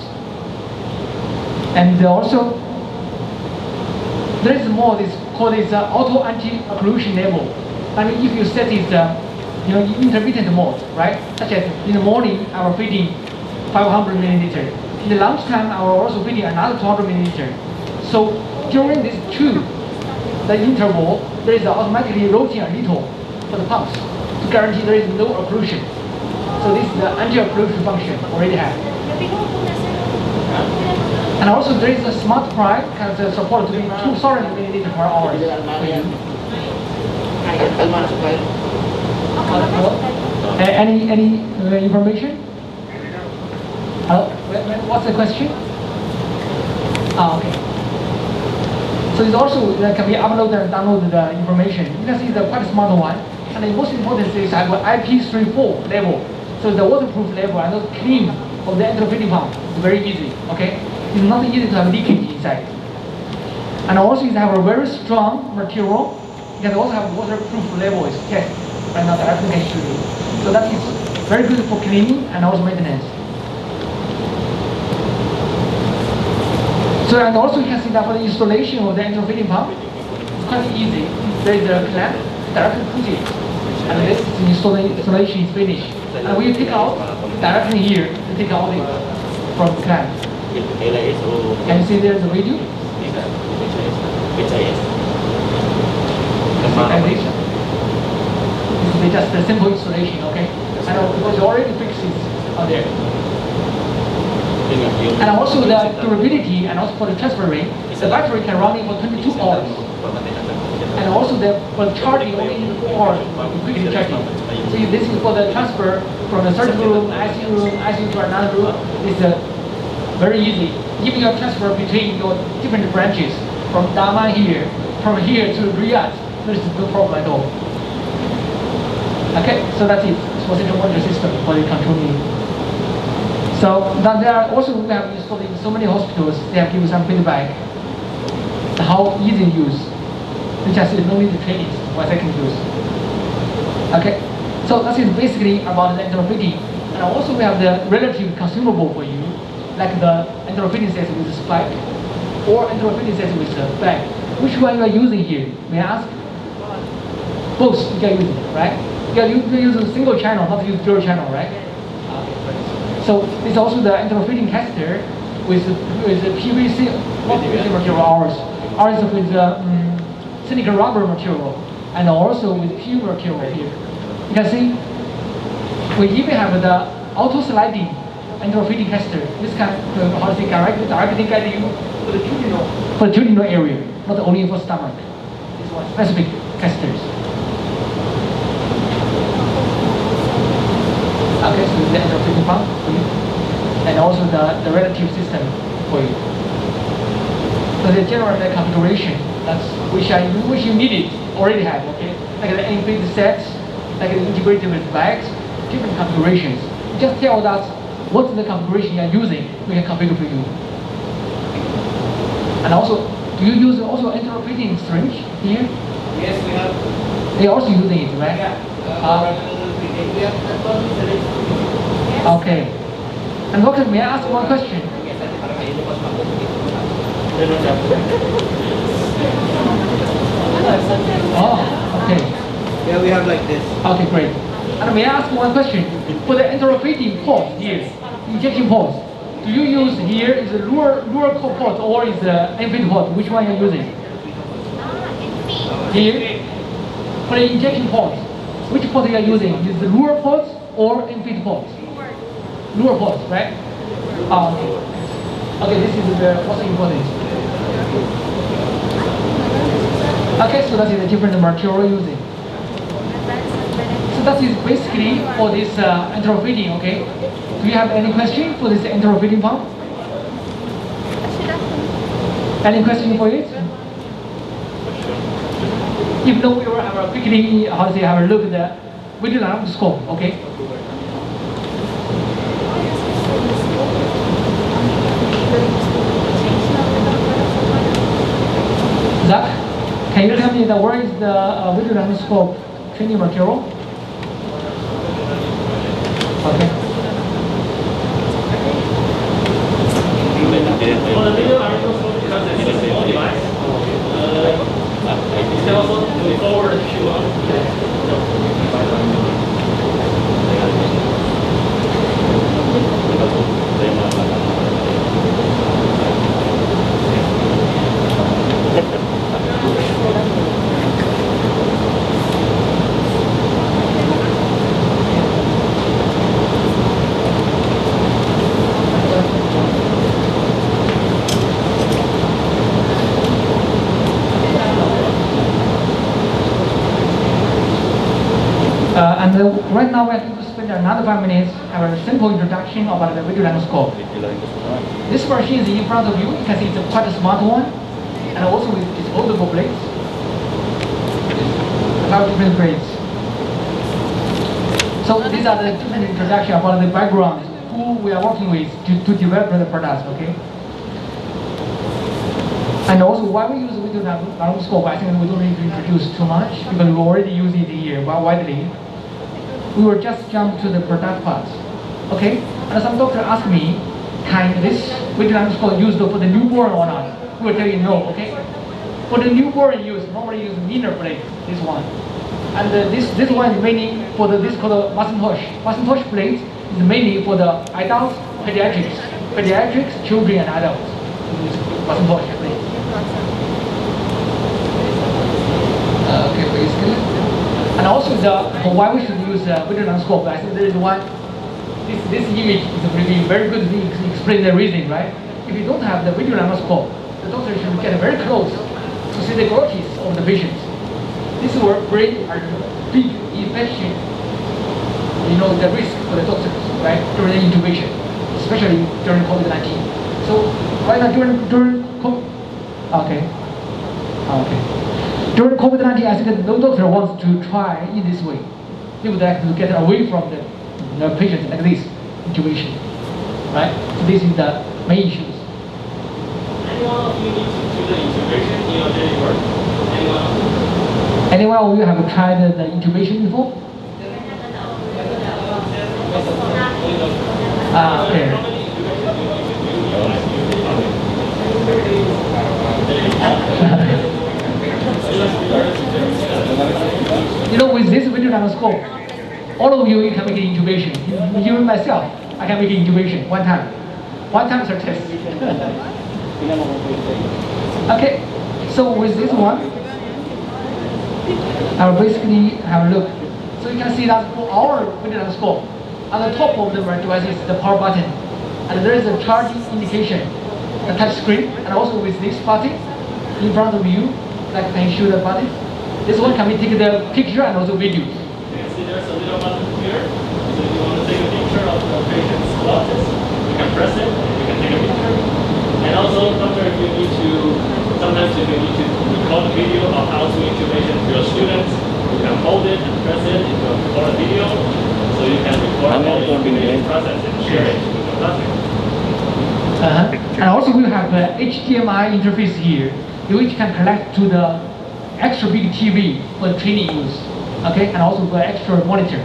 [SPEAKER 5] And also, there is more. This called auto anti-occlusion level. I mean, if you set it, intermittent mode, right? Such as in the morning, I will feeding 500 milliliter. In the lunchtime, I will also feeding another 200 milliliter. So during this the interval, there is automatically rotating a little for the pumps to guarantee there is no occlusion. So this is the anti-occlusion function already have. And also there is a smart prime has support to be 2,000 milliliter per hour for you. Any information? What's the question? Okay. So it's also can be uploaded and downloaded the information. You can see the quite smart one. And the most important is I have IP34 level. So the waterproof level and the clean of the enterofeeding pump is very easy. Okay, it's not easy to have leakage inside. And also it have a very strong material. You can also have waterproof level is test right now the application. So that is very good for cleaning and also maintenance. So and also you can see that for the installation of the enterofeeding pump, it's quite easy. There is a clamp directly put it, and this installation is finished. And we take out directly here to take out it from the clamp. Can you see there's a video? This is just a simple installation, okay? And because you already fixed it on there. And also the durability and also for the transfer rate, the battery can run it for 22 hours. And also for charging only 4 hours, quickly charging. So this is for the transfer from the surgical room, ICU to another room. It's very easy. Even your transfer between your different branches, from Daman here, from here to Riyadh, there is no problem at all. Okay, so that's it. It's for central monitor system for the controlling. So that there are also we have installed in so many hospitals. They have given some feedback how easy to use. Which has no need to training for second use. Okay, so that is basically about the enterofeeding. And also we have the relative consumable for you, like the enterofeeding set with spike or enterofeeding set with bag. Which one you are using here? May I ask? Both you are using, right? You use a single channel, not use dual channel, right? So it's also the enterofeeding catheter with the PVC, not PVC material, ours with silicone rubber material, and also with PU material here. You can see we even have the auto sliding enterofeeding catheter. This can directly guide you for the duodenal area, not only for stomach. This one specific catheters. Okay, so the enterofeeding pump for you, and also the relative system for you. So the general configuration, that's which you need it already have, okay? Like the integrated sets, like the integrated with bags, different configurations. Just tell us what's the configuration you are using, we can configure for you. And also, do you use also enterofeeding syringe here?
[SPEAKER 1] Yes, we have.
[SPEAKER 5] They are also using it, right? Okay. And doctor, may I ask one question? Oh, okay.
[SPEAKER 1] Yeah, we have like this.
[SPEAKER 5] Okay, great. And may I ask one question? For the enterofeeding port here, injection port, do you use here is the lure port or is the infeed port? Which one are you using? Here, for the injection port, which port you are using? Is the lure port or infeed port? Lure port, right? Okay. Okay, this is the most important. Okay, so that is a different material using. So that is basically for this enterofeeding, okay? Do you have any question for this enterofeeding pump? Any question for it? If not, we will have a quickly, have a look at the video laryngoscope, okay? Zach, can you tell me where is the video laryngoscope training material? Okay. And right now we're going to spend another 5 minutes have a simple introduction about the video laryngoscope. This machine is in front of you. You can see it's quite a smart one, and also with disposable blades. 5 different blades. So these are the different introduction about the background, who we are working with to develop the products, okay? And also why we use video laryngoscope, I think we don't need to introduce too much because we already use it here widely. We will just jump to the product parts, okay? And some doctor asked me, can this video laryngoscope used for the newborn or not? We will tell you no, okay? For the newborn use, normally use minor blade, this one. And this one is mainly for this called Macintosh. Macintosh blade is mainly for the adults, pediatrics, children and adults. Macintosh blade. Okay, basically. And also for why we should use video laryngoscope, I think there is one. This image is really very good to explain the reason, right? If you don't have the video laryngoscope, the doctor should get very close to see the glottis of the patient. This will bring a big infection, the risk for the doctors, right, during the intubation, especially during COVID-19. So right now during COVID-19, I think no doctor wants to try in this way. They would like to get away from the patient like this intubation, right? So this is the main issues.
[SPEAKER 3] Anyone of you need to do the intubation in your daily work?
[SPEAKER 5] Anyone of you have tried the intubation before? Okay. With this video laryngoscope, all of you can make an intubation. Even myself, I can make an intubation one time. One time success. Okay, so with this one, I will basically have a look. So you can see that for our video laryngoscope, on the top of the device is the power button, and there is a charging indication, the touch screen, and also with this button in front of you, like can show the button. This one can be take the picture and also video.
[SPEAKER 3] You can see there's a little button here. So if you want to take a picture of the patient's glottis, you can press it, you can take a picture. And also, doctor, if you need to, sometimes if you need to record a video of how to intubation to your students, you can hold it and press it into record a video, so you can record all the intubation process and share it with your doctor.
[SPEAKER 5] And also we have the HDMI interface here, which can connect to the extra big TV for the training use, okay, and also for extra monitor.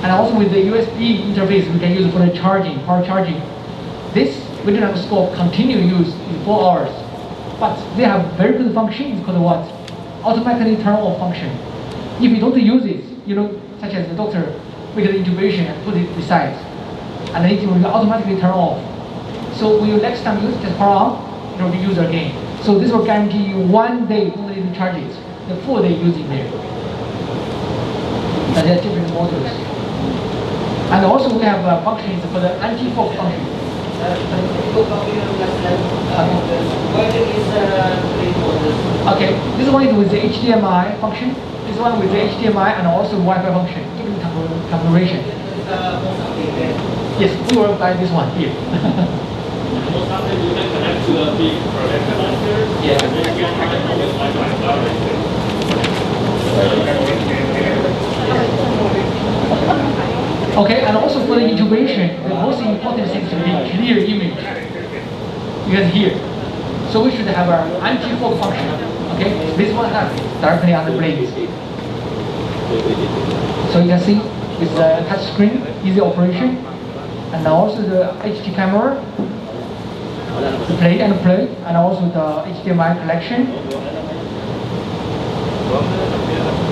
[SPEAKER 5] And also with the USB interface, we can use for the charging, power charging. This video laryngoscope continue use in 4 hours, but they have very good function. It's called what? Automatically turn off function. If you don't use it, such as the doctor make the intubation and put it beside, and then it will automatically turn off. So when you next time use, just power on, to use again. So this will guarantee you 1 day only to charge it, the full day using there. And there are different motors. And also we have functions for the anti-fog function. Okay, this one is with the HDMI function. This one with the HDMI and also Wi-Fi function, different configuration. Yes, we will buy this one here.
[SPEAKER 3] Most often you can connect to a big projector monitor.
[SPEAKER 5] Yeah.
[SPEAKER 3] And then you can connect with Wi-Fi
[SPEAKER 5] Okay, and also for the intubation, the most important thing is to be clear image. You can hear. So we should have our anti-fog function. Okay, this one has directly on the blades. So you can see with the touch screen, easy operation, and also the HD camera. The play, and also the HDMI connection.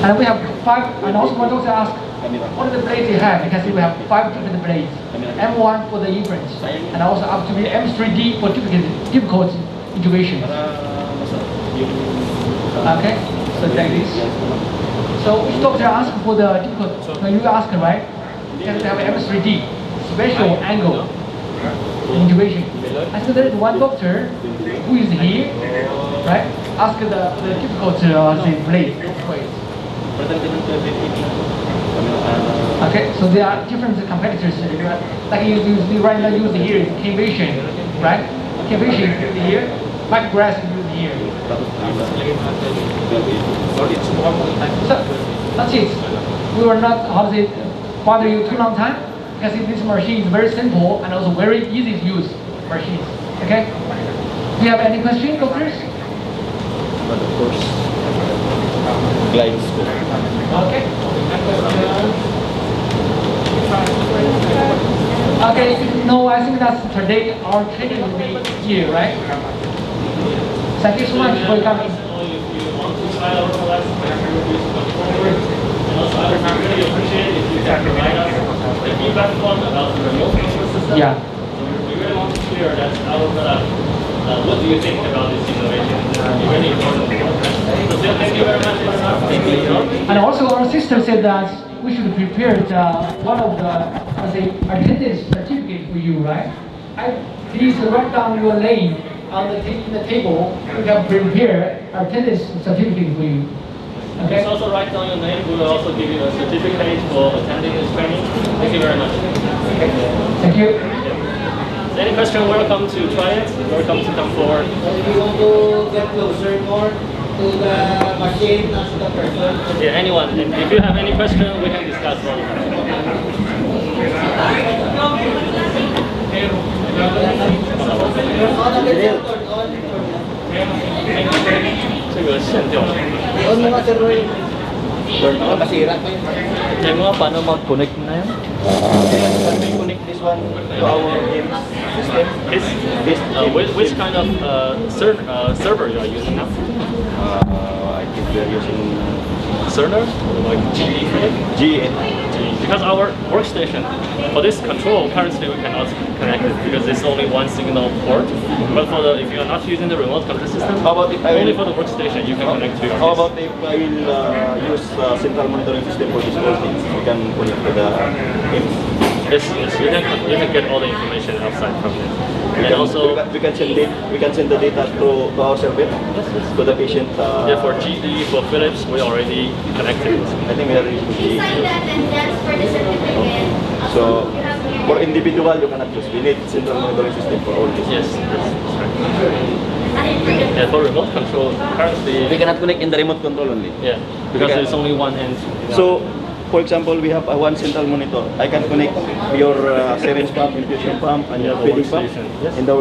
[SPEAKER 5] And we have 5, and also when doctor asked, what are the blades you have? You can see we have 5 different blades. M1 for the inference, and also up to the M3D for difficult intubation. Okay, so like this. So which doctor asked for the difficult, when you ask, right? You have to have M3D, special angle intubation. I think there is one doctor who is here, right? Ask the difficult blade. Okay, so there are different competitors. Like you right now use here is Infusion, right? Infusion is here, Micrograss is here. So that's it. We will not how to say bother you too long time because this machine is very simple and also very easy to use machine. Okay. Do you have any questions, doctors?
[SPEAKER 8] But of course, glides.
[SPEAKER 5] Okay. Okay, no, I think that's today our training will be here, right? Thank you so much for coming. Yeah.
[SPEAKER 3] We really want to clear that our product. What do you think about this innovation? It's really important. So thank you very much.
[SPEAKER 5] And also our sister said that we should prepare one of the attendance certificate for you, right? Please write down your name on the table. We can prepare attendance certificate for you. Okay.
[SPEAKER 3] Please also write down your name. We will also give you a certificate for attending this training. Thank you very much.
[SPEAKER 5] Thank you.
[SPEAKER 3] Any question? Welcome to try it. Welcome to come forward.
[SPEAKER 1] If you want to get closer more to the machine as the person.
[SPEAKER 3] Yeah, anyone. If you have any question, we can discuss all of that. 这个线掉了。
[SPEAKER 1] On mga sir Roy. Nakasira ko yun.
[SPEAKER 3] Yung mga paano mag-connect na yan?
[SPEAKER 1] Can we connect this one to our game system?
[SPEAKER 3] Which kind of server you are using now?
[SPEAKER 8] I think we are using
[SPEAKER 3] Cerner? Like GE? Because our workstation, for this control, currently we cannot connect it because it's only one signal port. But for the, if you are not using the remote control system,
[SPEAKER 8] How about if I
[SPEAKER 3] only
[SPEAKER 8] will,
[SPEAKER 3] for the workstation you can connect to your
[SPEAKER 8] how
[SPEAKER 3] disk.
[SPEAKER 8] about if I will use central monitoring system for this whole thing? We can connect to the games.
[SPEAKER 3] Yes, you can get all the information outside from it. And also,
[SPEAKER 8] we can send the data to our server to the patient.
[SPEAKER 3] yeah, for GE, for Philips, we already connected.
[SPEAKER 8] I think we are using
[SPEAKER 4] Sign that and that's for the certificate.
[SPEAKER 8] So for individual you cannot use. We need central monitoring system for all this.
[SPEAKER 3] Yes, that's right. And for remote control, currently,
[SPEAKER 8] We cannot connect in the remote control only.
[SPEAKER 3] yeah, because
[SPEAKER 8] Okay.
[SPEAKER 3] there's only one end.
[SPEAKER 8] So, for example, we have a one central monitor. I can connect your syringe pump, infusion pump, and
[SPEAKER 3] Yeah,
[SPEAKER 8] your
[SPEAKER 3] the
[SPEAKER 8] feeding pump
[SPEAKER 3] workstation. Yes.
[SPEAKER 8] in the